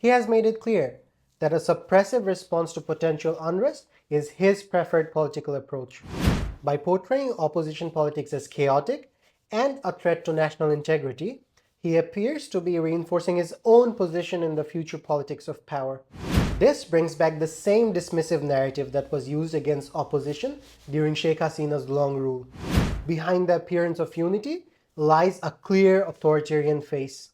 He has made it clear that a suppressive response to potential unrest is his preferred political approach. By portraying opposition politics as chaotic and a threat to national integrity, he appears to be reinforcing his own position in the future politics of power. This brings back the same dismissive narrative that was used against opposition during Sheikh Hasina's long rule. Behind the appearance of unity lies a clear authoritarian face.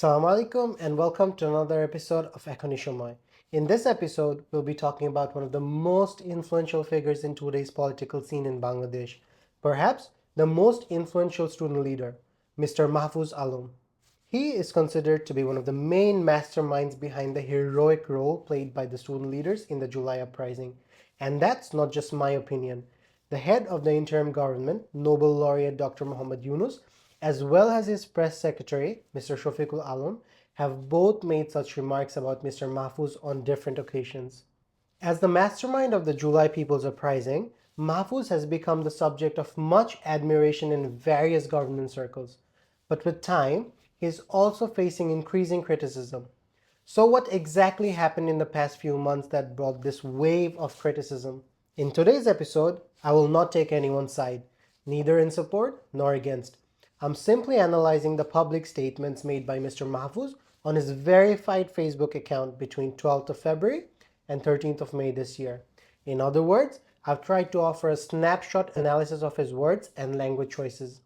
Assalamu alaikum and welcome to another episode of Ekhoni Shomoi. In this episode, we'll be talking about one of the most influential figures in today's political scene in Bangladesh, perhaps the most influential student leader, Mr. Mahfuz. He is considered to be one of the main masterminds behind the heroic role played by the student leaders in the July uprising. And that's not just my opinion. The head of the interim government, Nobel laureate Dr. Muhammad Yunus, as well as his press secretary, Mr. Shafiqul Alam, have both made such remarks about Mr. Mahfuz on different occasions. As the mastermind of the July People's Uprising, Mahfuz has become the subject of much admiration in various government circles. But with time, he is also facing increasing criticism. So what exactly happened in the past few months that brought this wave of criticism? In today's episode, I will not take anyone's side, neither in support nor against. I'm simply analyzing the public statements made by Mr. Mahfuz on his verified Facebook account between 12th of February and 13th of May this year. In other words, I've tried to offer a snapshot analysis of his words and language choices.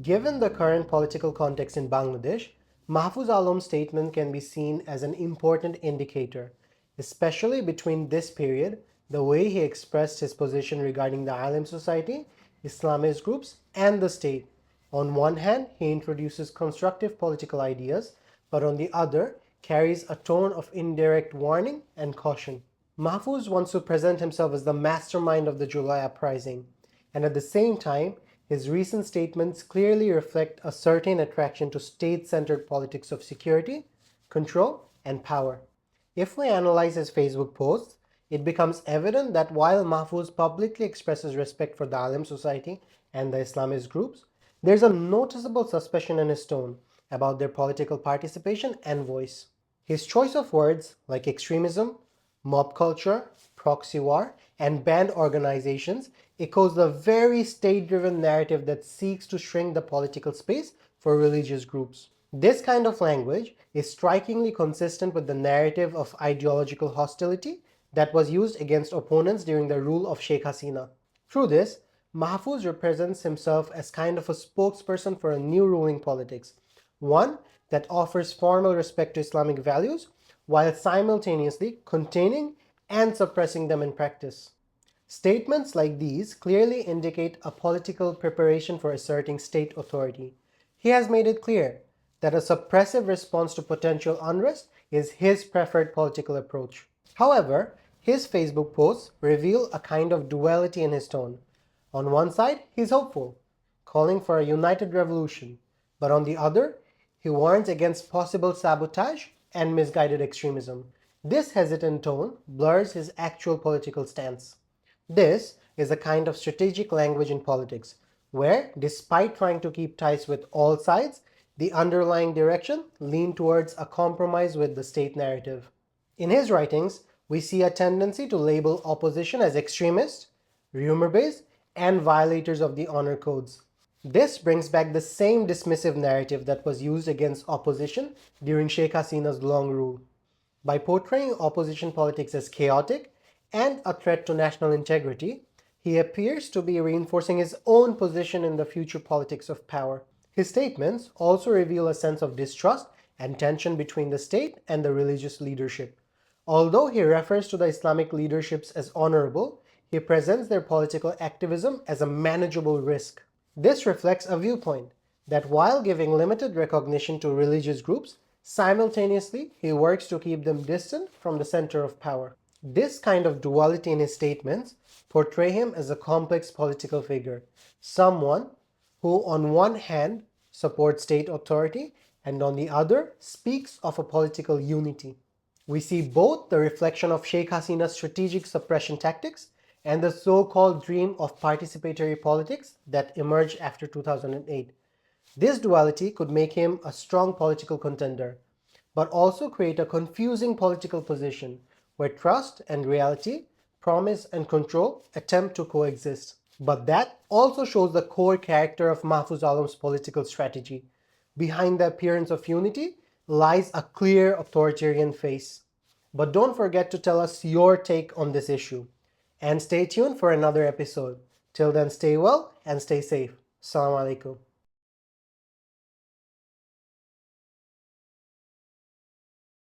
Given the current political context in Bangladesh, Mahfuz Alam's statement can be seen as an important indicator, especially between this period, the way he expressed his position regarding the Alim society, Islamist groups, and the state. On one hand, he introduces constructive political ideas, but on the other, carries a tone of indirect warning and caution. Mahfuz wants to present himself as the mastermind of the July uprising, and at the same time, his recent statements clearly reflect a certain attraction to state-centered politics of security, control, and power. If we analyze his Facebook posts, it becomes evident that while Mahfuz publicly expresses respect for the Alim society and the Islamist groups, there's a noticeable suspicion in his tone about their political participation and voice. His choice of words like extremism, mob culture, proxy war, and banned organizations echoes the very state-driven narrative that seeks to shrink the political space for religious groups. This kind of language is strikingly consistent with the narrative of ideological hostility that was used against opponents during the rule of Sheikh Hasina. Through this, Mahfuz represents himself as kind of a spokesperson for a new ruling politics, one that offers formal respect to Islamic values while simultaneously containing and suppressing them in practice. Statements like these clearly indicate a political preparation for asserting state authority. He has made it clear that a suppressive response to potential unrest is his preferred political approach. However, his Facebook posts reveal a kind of duality in his tone. On one side, he's hopeful, calling for a united revolution, but on the other, he warns against possible sabotage and misguided extremism. This hesitant tone blurs his actual political stance. This is a kind of strategic language in politics, where, despite trying to keep ties with all sides, the underlying direction leans towards a compromise with the state narrative. In his writings, we see a tendency to label opposition as extremist, rumor-based, and violators of the honor codes. This brings back the same dismissive narrative that was used against opposition during Sheikh Hasina's long rule. By portraying opposition politics as chaotic and a threat to national integrity, he appears to be reinforcing his own position in the future politics of power. His statements also reveal a sense of distrust and tension between the state and the religious leadership. Although he refers to the Islamic leaderships as honorable, he presents their political activism as a manageable risk. This reflects a viewpoint that while giving limited recognition to religious groups, simultaneously he works to keep them distant from the center of power. This kind of duality in his statements portray him as a complex political figure, someone who on one hand supports state authority and on the other speaks of a political unity. We see both the reflection of Sheikh Hasina's strategic suppression tactics and the so-called dream of participatory politics that emerged after 2008. This duality could make him a strong political contender, but also create a confusing political position where trust and reality, promise and control attempt to coexist. But that also shows the core character of Mahfuz Alam's political strategy. Behind the appearance of unity lies a clear authoritarian face. But don't forget to tell us your take on this issue. And stay tuned for another episode. Till then, stay well and stay safe. Assalamu alaikum.